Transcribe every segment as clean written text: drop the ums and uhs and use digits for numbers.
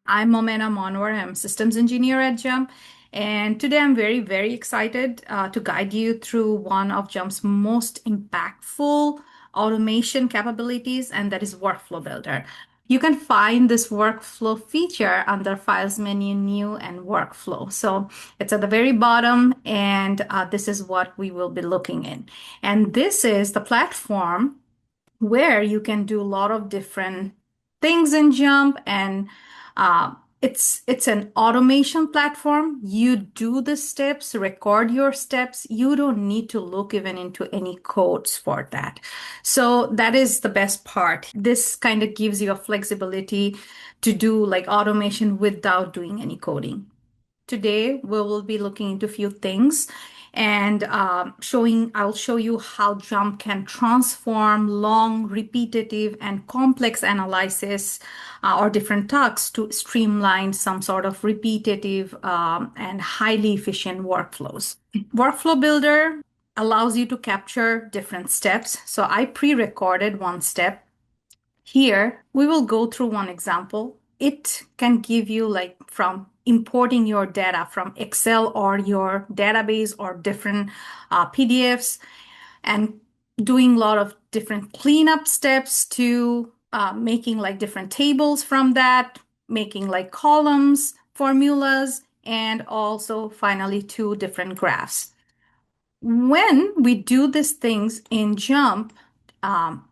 I'm Momena Monwar. I'm systems engineer at Jump. And today I'm very excited to guide you through one of Jump's most impactful automation capabilities, and that is Workflow Builder. You can find this workflow feature under Files menu, New, and Workflow. So it's at the very bottom, and this is what we will be looking in. And this is the platform where you can do a lot of different things in Jump, and uh, it's an automation platform. You do the steps, record your steps. You don't need to look even into any codes for that. So that is the best part. This kind of gives you a flexibility to do like automation without doing any coding. Today, we will be looking into a few things and I'll show you how Jump can transform long, repetitive, and complex analysis or different tasks to streamline some sort of repetitive and highly efficient workflows. Workflow Builder allows you to capture different steps. So I pre-recorded one step here. We will go through one example. It can give you like from importing your data from Excel or your database or different PDFs and doing a lot of different cleanup steps to making like different tables from that, making like columns, formulas, and also finally two different graphs. When we do these things in Jump, um,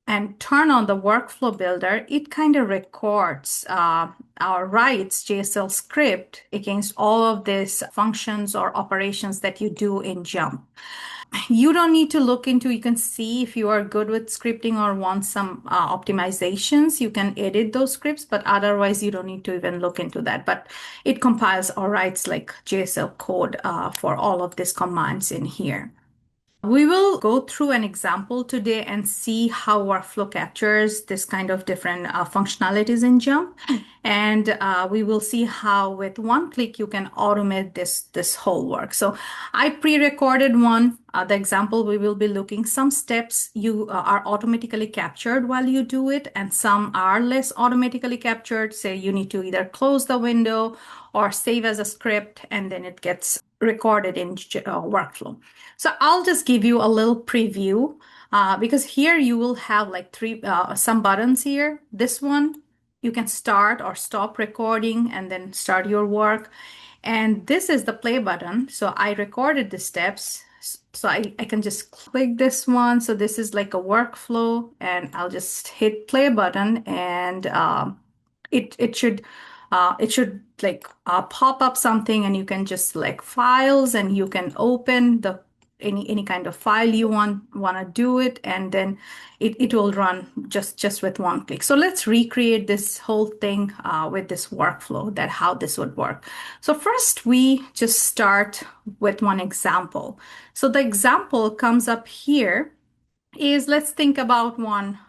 and turn on the workflow builder, it kind of records or writes JSL script against all of these functions or operations that you do in Jump. You don't need to look into, you can see if you are good with scripting or want some optimizations, you can edit those scripts, but otherwise you don't need to even look into that. But it compiles or writes like JSL code for all of these commands in here. We will go through an example today and see how workflow captures this kind of different functionalities in Jump. And we will see how with one click you can automate this whole work. So I pre-recorded one. The example we will be looking, some steps you are automatically captured while you do it, and some are less automatically captured. Say you need to either close the window or save as a script, and then it gets recorded in workflow. So I'll just give you a little preview because here you will have like some buttons here. This one, you can start or stop recording and then start your work. And this is the play button. So I recorded the steps. So I can just click this one. So this is like a workflow, and I'll just hit play button, and it should like pop up something, and you can just select files, and you can open the any kind of file you want to do it, and then it will run just with one click. So let's recreate this whole thing with this workflow, that how this would work. So first we just start with one example. So the example comes up here is, let's think about one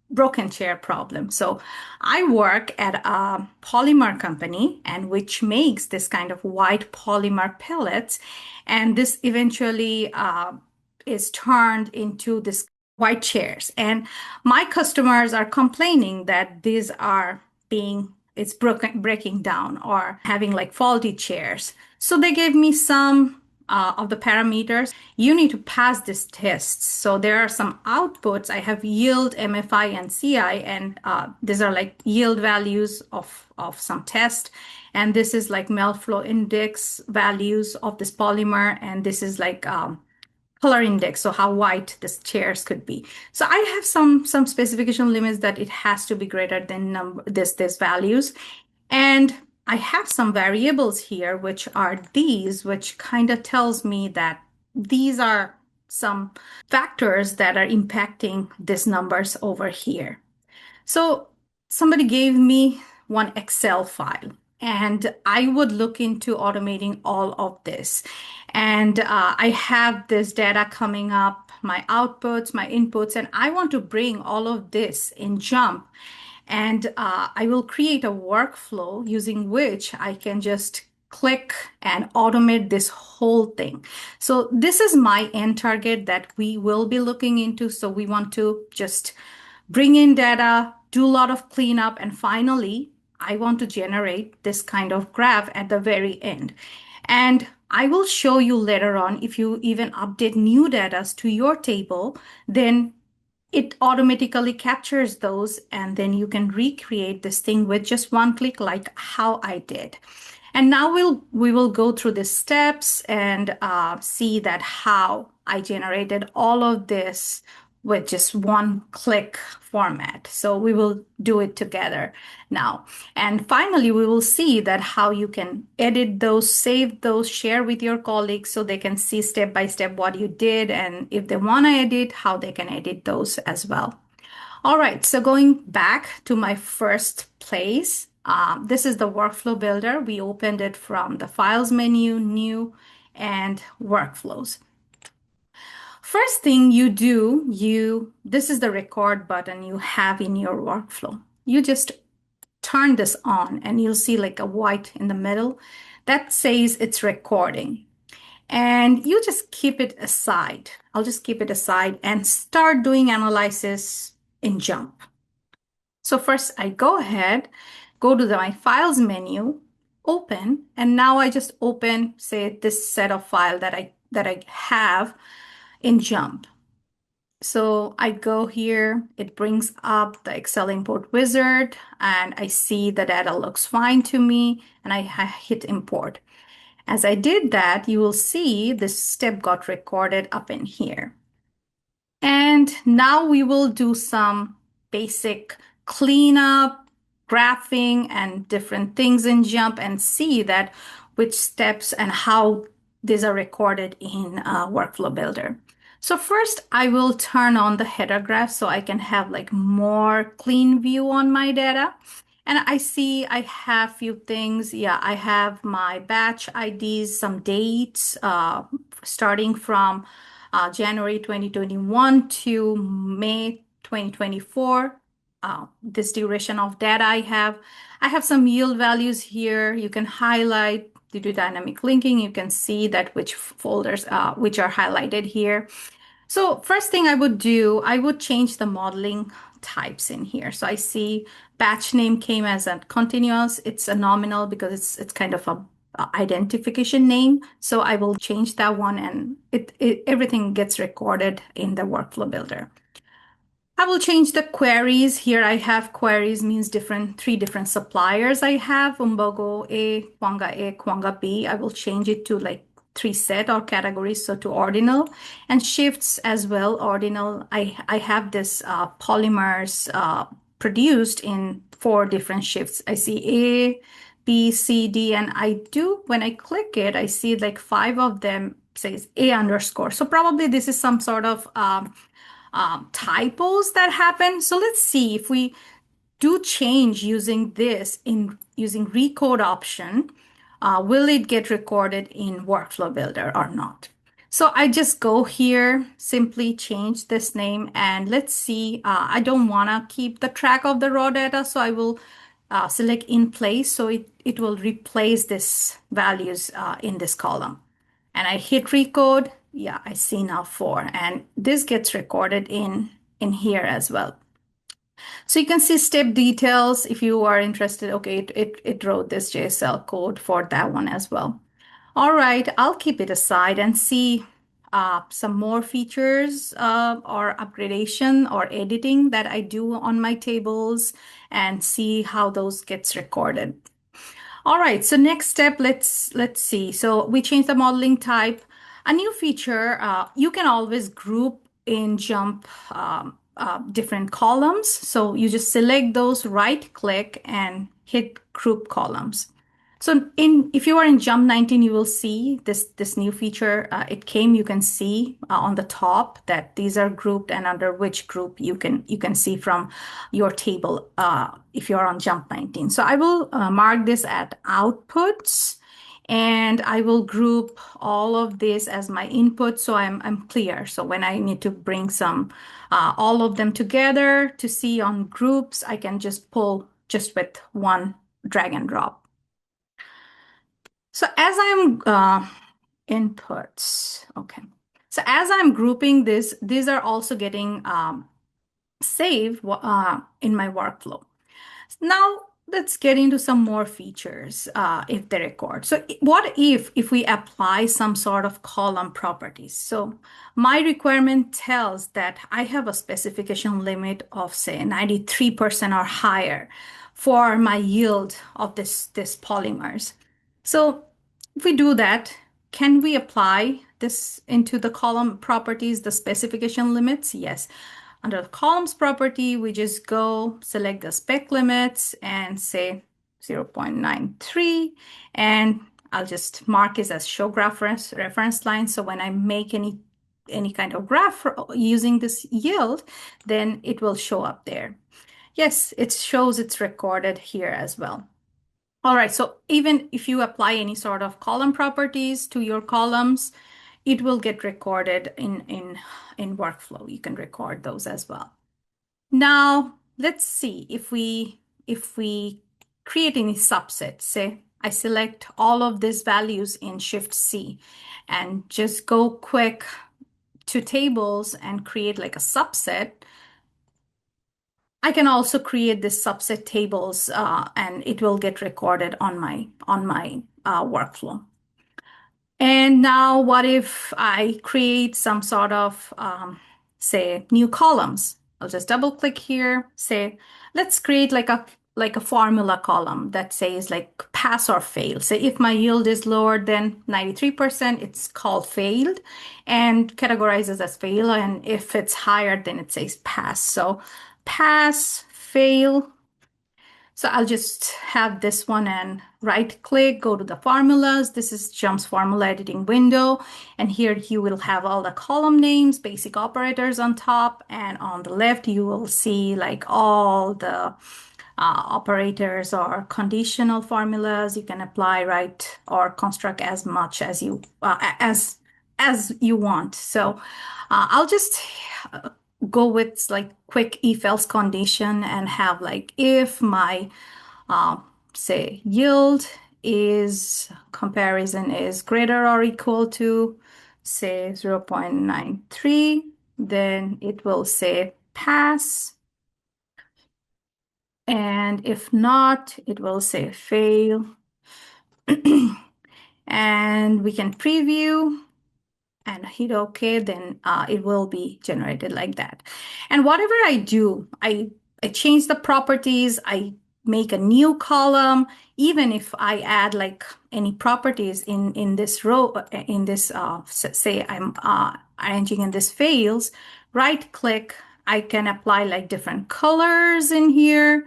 broken chair problem. So I work at a polymer company, and which makes this kind of white polymer pellets, and this eventually is turned into this white chairs. And my customers are complaining that these are it's breaking down or having like faulty chairs. So they gave me some of the parameters. You need to pass this test. So there are some outputs. I have yield, MFI, and CI, and these are like yield values of some test. And this is like melt flow index values of this polymer, and this is like color index, so how white the chairs could be. So I have some specification limits that it has to be greater than this values. And I have some variables here, which are these, which kind of tells me that these are some factors that are impacting these numbers over here. So somebody gave me one Excel file, and I would look into automating all of this. And I have this data coming up, my outputs, my inputs, and I want to bring all of this in Jump. And I will create a workflow using which I can just click and automate this whole thing. So this is my end target that we will be looking into. So we want to just bring in data, do a lot of cleanup, and finally I want to generate this kind of graph at the very end. And I will show you later on, if you even update new data to your table, then it automatically captures those, and then you can recreate this thing with just one click, like how I did. And now we will go through the steps and see that how I generated all of this with just one click format. So we will do it together now. And finally, we will see that how you can edit those, save those, share with your colleagues so they can see step by step what you did. And if they want to edit, how they can edit those as well. All right, so going back to my first place, this is the workflow builder. We opened it from the files menu, new, and workflows. First thing you do, this is the record button you have in your workflow. You just turn this on and you'll see like a white in the middle that says it's recording. And you just keep it aside. I'll just keep it aside and start doing analysis in JMP. So first I go ahead, go to my files menu, open, and now I just open, say, this set of file that I have in JMP. So I go here, it brings up the Excel import wizard, and I see the data looks fine to me, and I hit import. As I did that, you will see this step got recorded up in here. And now we will do some basic cleanup, graphing, and different things in JMP and see that which steps and how these are recorded in Workflow Builder. So first, I will turn on the header graph so I can have like more clean view on my data. And I see I have few things. Yeah, I have my batch IDs, some dates, starting from January 2021 to May 2024. This duration of data I have. I have some yield values here. You can highlight due to dynamic linking. You can see that which folders, which are highlighted here. So first thing I would do, I would change the modeling types in here. So I see batch name came as a continuous. It's a nominal because it's kind of a identification name. So I will change that one, and everything gets recorded in the workflow builder. I will change the queries. Here I have queries means three different suppliers I have, Umbogo A, Kwanga B. I will change it to like three set or categories, so to ordinal, and shifts as well, ordinal. I have this polymers produced in four different shifts. I see A, B, C, D, and when I click it, I see like five of them says A underscore. So probably this is some sort of typos that happen. So let's see if we do change using this in using recode option, will it get recorded in Workflow Builder or not? So I just go here, simply change this name, and let's see. I don't want to keep the track of the raw data, so I will select in place, so it will replace this values in this column. And I hit recode. Yeah, I see now 4, and this gets recorded in here as well. So you can see step details if you are interested. Okay, it wrote this JSL code for that one as well. All right, I'll keep it aside and see some more features or upgradation or editing that I do on my tables and see how those gets recorded. All right, so next step, let's see. So we changed the modeling type. A new feature, you can always group in JMP different columns. So you just select those, right click, and hit group columns. So if you are in JMP 19, you will see this new feature. It came, you can see on the top that these are grouped, and under which group you can see from your table if you're on JMP 19. So I will mark this at outputs, and I will group all of this as my input, so I'm clear. So when I need to bring some all of them together to see on groups, I can just pull just with one drag and drop. So as I'm inputs, okay. So as I'm grouping this, these are also getting saved in my workflow. Now, let's get into some more features if they record. So what if we apply some sort of column properties? So my requirement tells that I have a specification limit of say 93% or higher for my yield of this polymers. So if we do that, can we apply this into the column properties, the specification limits? Yes. Under the columns property, we just go select the spec limits and say 0.93, and I'll just mark it as show graph reference line. So when I make any kind of graph using this yield, then it will show up there. Yes, it shows it's recorded here as well. All right, so even if you apply any sort of column properties to your columns, it will get recorded in workflow. You can record those as well. Now, let's see if we create any subset. Say I select all of these values in Shift C and just go quick to tables and create like a subset. I can also create this subset tables and it will get recorded on my workflow. And now what if I create some sort of, say, new columns? I'll just double click here, say, let's create like a formula column that says like pass or fail. Say if my yield is lower than 93%, it's called failed and categorizes as fail. And if it's higher, then it says pass. So pass, fail. So I'll just have this one and right click, go to the formulas. This is JMP's formula editing window. And here you will have all the column names, basic operators on top. And on the left, you will see like all the operators or conditional formulas you can apply, right, or construct as much as you want. So I'll just go with like quick if else condition and have like if my say yield is comparison is greater or equal to say 0.93, then it will say pass. And if not, it will say fail. And we can preview and hit OK, then it will be generated like that. And whatever I do, I change the properties, I make a new column, even if I add like any properties in this row, in this, say I'm arranging in this fails, right click, I can apply like different colors in here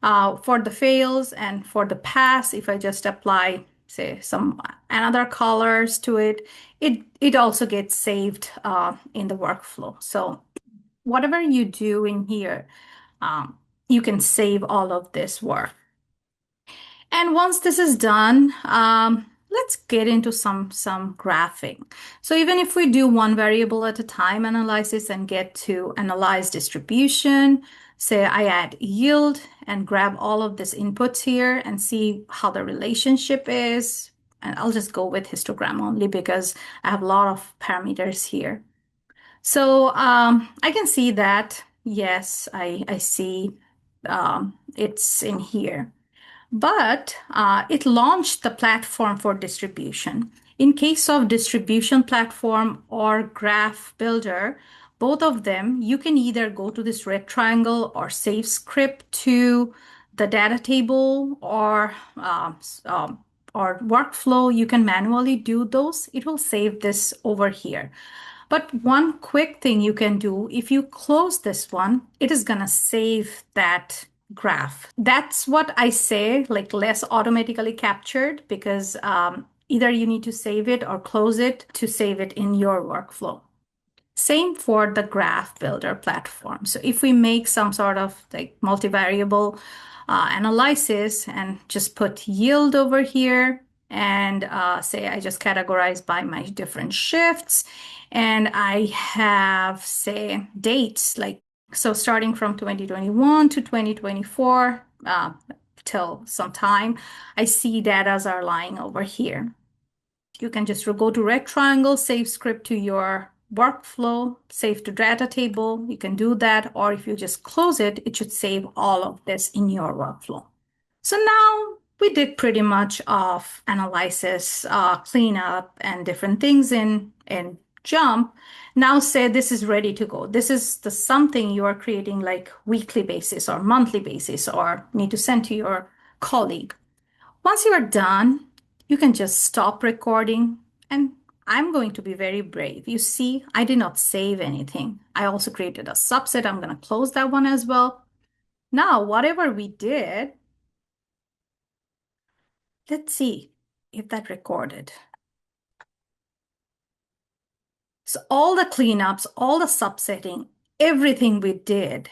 for the fails, and for the pass, if I just apply say some another colors to it, it also gets saved in the workflow. So whatever you do in here, you can save all of this work. And once this is done, let's get into some graphing. So even if we do one variable at a time analysis and get to analyze distribution, say I add yield and grab all of these inputs here and see how the relationship is. And I'll just go with histogram only because I have a lot of parameters here. So I can see that, yes, I see it's in here. But it launched the platform for distribution. In case of distribution platform or graph builder, both of them, you can either go to this red triangle or save script to the data table or workflow. You can manually do those. It will save this over here. But one quick thing you can do, if you close this one, it is going to save that graph. That's what I say, like less automatically captured, because either you need to save it or close it to save it in your workflow. Same for the graph builder platform. So if we make some sort of like multivariable analysis and just put yield over here and say I just categorize by my different shifts and I have say dates like so starting from 2021 to 2024 till some time, I see datas are lying over here. You can just go to red triangle, save script to your workflow, save to data table. You can do that. Or if you just close it, it should save all of this in your workflow. So now we did pretty much of analysis, cleanup, and different things in Jump. Now say this is ready to go. This is the something you are creating like weekly basis or monthly basis or need to send to your colleague. Once you are done, you can just stop recording. And I'm going to be very brave. You see, I did not save anything. I also created a subset. I'm going to close that one as well. Now, whatever we did, let's see if that recorded. So all the cleanups, all the subsetting, everything we did,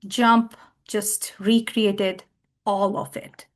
Jump just recreated all of it.